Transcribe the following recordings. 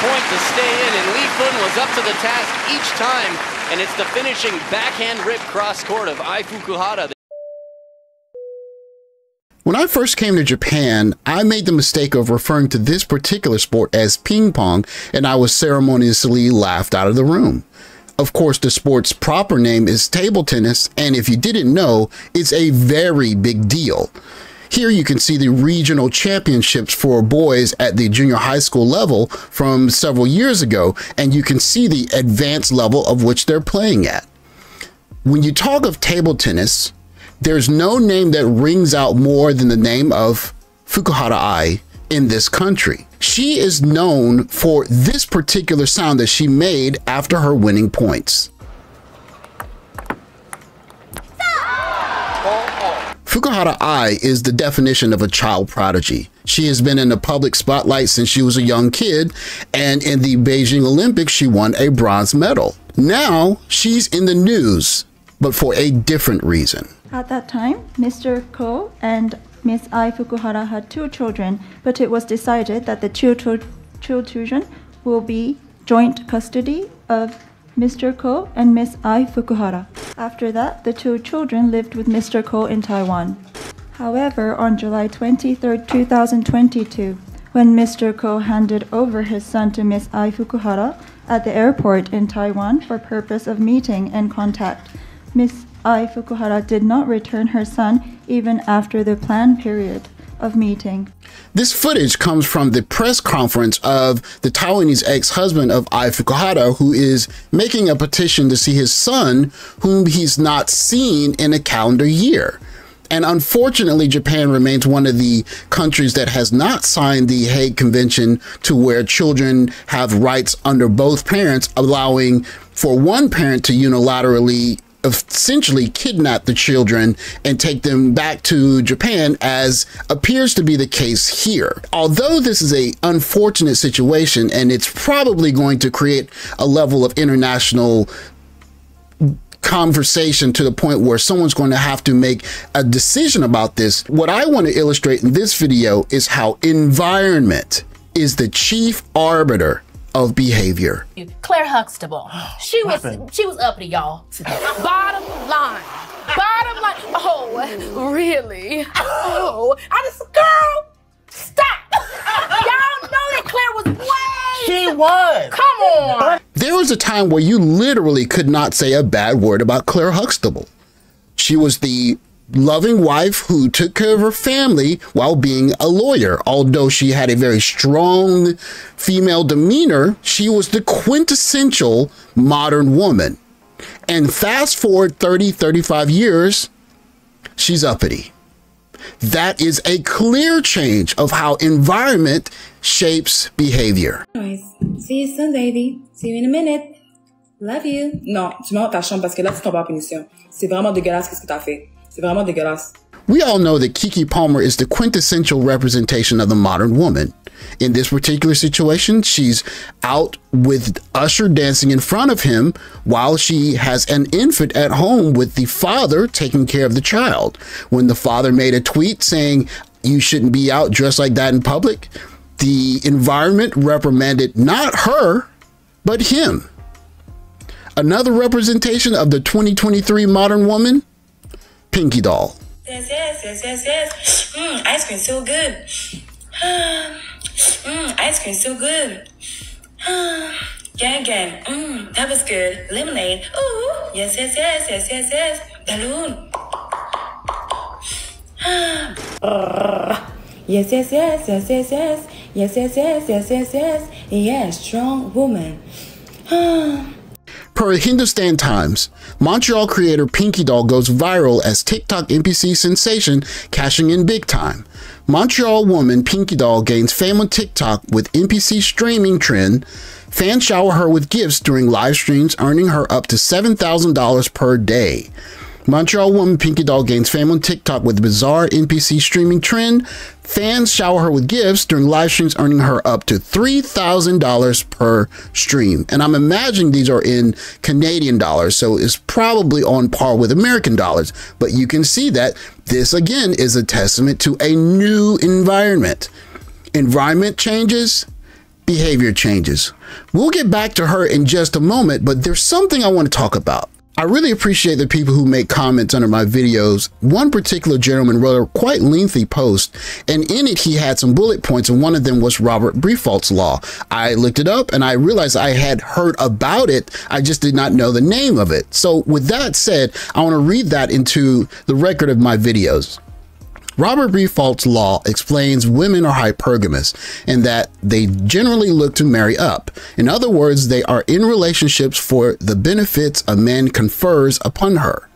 point to stay in, and Lee Fun was up to the task each time, and it's the finishing backhand rip cross court of Ai Fukuhara. When I first came to Japan, I made the mistake of referring to this particular sport as ping pong, and I was ceremoniously laughed out of the room. Of course, the sport's proper name is table tennis, and if you didn't know, it's a very big deal. Here you can see the regional championships for boys at the junior high school level from several years ago, and you can see the advanced level of which they're playing at. When you talk of table tennis, there's no name that rings out more than the name of Fukuhara AI in this country. She is known for this particular sound that she made after her winning points. Fukuhara AI is the definition of a child prodigy. She has been in the public spotlight since she was a young kid, and in the Beijing Olympics, she won a bronze medal. Now she's in the news, but for a different reason. At that time, Mr. Ko and Miss Ai Fukuhara had 2 children, but it was decided that the children will be joint custody of Mr. Ko and Miss Ai Fukuhara. After that, the 2 children lived with Mr. Ko in Taiwan. However, on July 23, 2022, when Mr. Ko handed over his son to Miss Ai Fukuhara at the airport in Taiwan for purpose of meeting and contact, Miss Ai Fukuhara did not return her son even after the planned period of meeting. This footage comes from the press conference of the Taiwanese ex-husband of Ai Fukuhara, who is making a petition to see his son, whom he's not seen in a calendar year. And unfortunately, Japan remains one of the countries that has not signed the Hague Convention, to where children have rights under both parents, allowing for one parent to unilaterally essentially kidnap the children and take them back to Japan, as appears to be the case here. Although this is an unfortunate situation, and it's probably going to create a level of international conversation to the point where someone's going to have to make a decision about this, what I want to illustrate in this video is how environment is the chief arbiter of behavior. Claire Huxtable. She was uppity, y'all. Bottom line. Oh, really? Oh, girl, stop. Y'all know that Claire was way. She was. Come on. There was a time where you literally could not say a bad word about Claire Huxtable. She was the loving wife who took care of her family while being a lawyer. Although she had a very strong female demeanor, she was the quintessential modern woman. And fast forward 35 years, she's uppity. That is a clear change of how environment shapes behavior. See you soon, baby. See you in a minute. Love you. Non, tu mets dans ta chambre parce que là, tu tombes en punition. C'est vraiment dégueulasse ce que tu as fait. C'est vraiment dégueulasse. We all know that Keke Palmer is the quintessential representation of the modern woman. In this particular situation, she's out with Usher dancing in front of him while she has an infant at home with the father taking care of the child. When the father made a tweet saying, "You shouldn't be out dressed like that in public," the environment reprimanded not her, but him. Another representation of the 2023 modern woman, Pinkydoll. Yes. Ice cream so good. Ice cream so good. Gang. That was good. Lemonade. Ooh. Yes. Balloon. Yes. Yeah, strong woman. Per Hindustan Times, Montreal creator Pinkydoll goes viral as TikTok NPC sensation, cashing in big time. Montreal woman Pinkydoll gains fame on TikTok with NPC streaming trend. Fans shower her with gifts during live streams, earning her up to $7,000 per day. Montreal woman Pinkydoll gains fame on TikTok with bizarre NPC streaming trend. Fans shower her with gifts during live streams, earning her up to $3,000 per stream. And I'm imagining these are in Canadian dollars, so it's probably on par with American dollars. But you can see that this again is a testament to a new environment. Environment changes, behavior changes. We'll get back to her in just a moment, but there's something I want to talk about. I really appreciate the people who make comments under my videos. One particular gentleman wrote a quite lengthy post, and in it he had some bullet points, and one of them was Robert BRIFFAULT's law. I looked it up and I realized I had heard about it. I just did not know the name of it. So with that said, I want to read that into the record of my videos. Robert BRIFFAULT's law explains women are hypergamous and that they generally look to marry up. In other words, they are in relationships for the benefits a man confers upon her.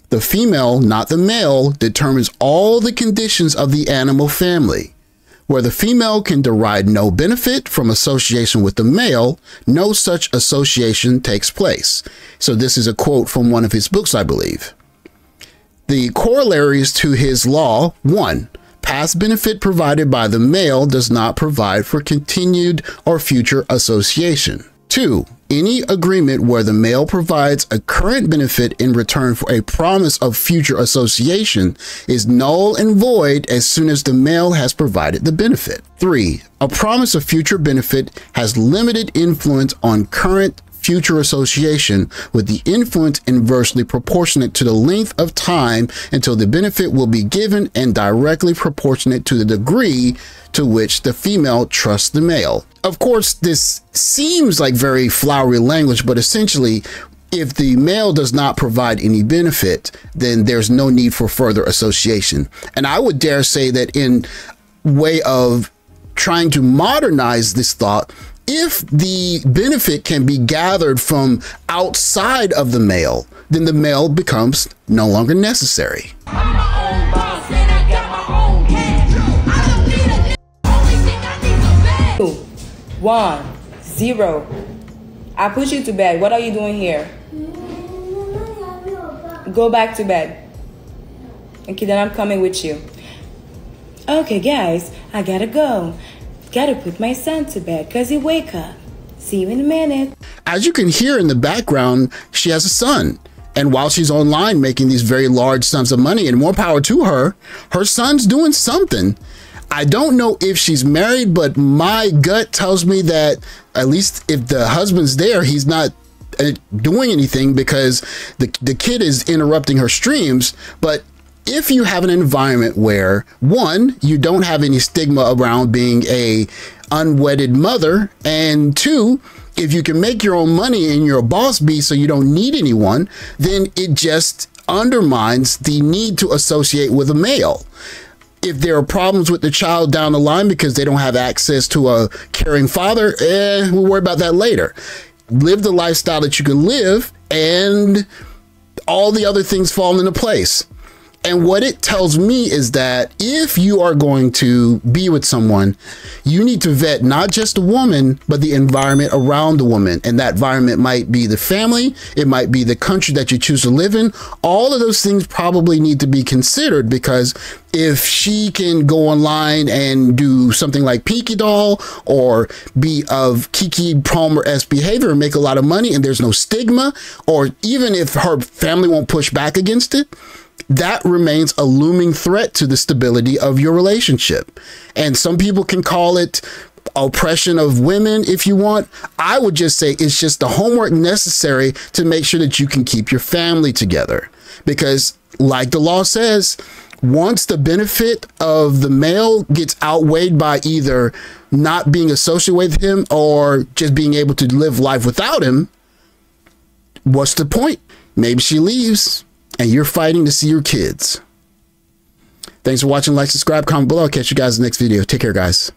The female, not the male, determines all the conditions of the animal family. Where the female can derive no benefit from association with the male, no such association takes place. So this is a quote from one of his books, I believe. The corollaries to his law: 1. Past benefit provided by the male does not provide for continued or future association. 2. Any agreement where the male provides a current benefit in return for a promise of future association is null and void as soon as the male has provided the benefit. 3. A promise of future benefit has limited influence on current future association, with the influence inversely proportionate to the length of time until the benefit will be given and directly proportionate to the degree to which the female trusts the male. Of course, this seems like very flowery language, but essentially, if the male does not provide any benefit, then there's no need for further association. And I would dare say that in way of trying to modernize this thought, if the benefit can be gathered from outside of the male, then the male becomes no longer necessary. 2, 1, 0. I put you to bed. What are you doing here? Go back to bed. Okay, then I'm coming with you. Okay, guys, I gotta go. Gotta put my son to bed because he wake up. See you in a minute. As you can hear in the background, she has a son. And while she's online making these very large sums of money, and more power to her, her son's doing something. I don't know if she's married, but my gut tells me that at least if the husband's there, he's not doing anything because the kid is interrupting her streams. But if you have an environment where, 1, you don't have any stigma around being a unwedded mother, and 2, if you can make your own money and you're a boss bee so you don't need anyone, then it just undermines the need to associate with a male. If there are problems with the child down the line because they don't have access to a caring father, we'll worry about that later. Live the lifestyle that you can live and all the other things fall into place. And what it tells me is that if you are going to be with someone, you need to vet not just the woman, but the environment around the woman. And that environment might be the family. It might be the country that you choose to live in. All of those things probably need to be considered, because if she can go online and do something like Pinkydoll or be of Keke Palmer-esque behavior and make a lot of money and there's no stigma, or even if her family won't push back against it, that remains a looming threat to the stability of your relationship. And some people can call it oppression of women if you want. I would just say it's just the homework necessary to make sure that you can keep your family together. Because like the law says, once the benefit of the male gets outweighed by either not being associated with him or just being able to live life without him, what's the point? Maybe she leaves and you're fighting to see your kids. Thanks for watching. Like, subscribe, comment below. I'll catch you guys in the next video. Take care, guys.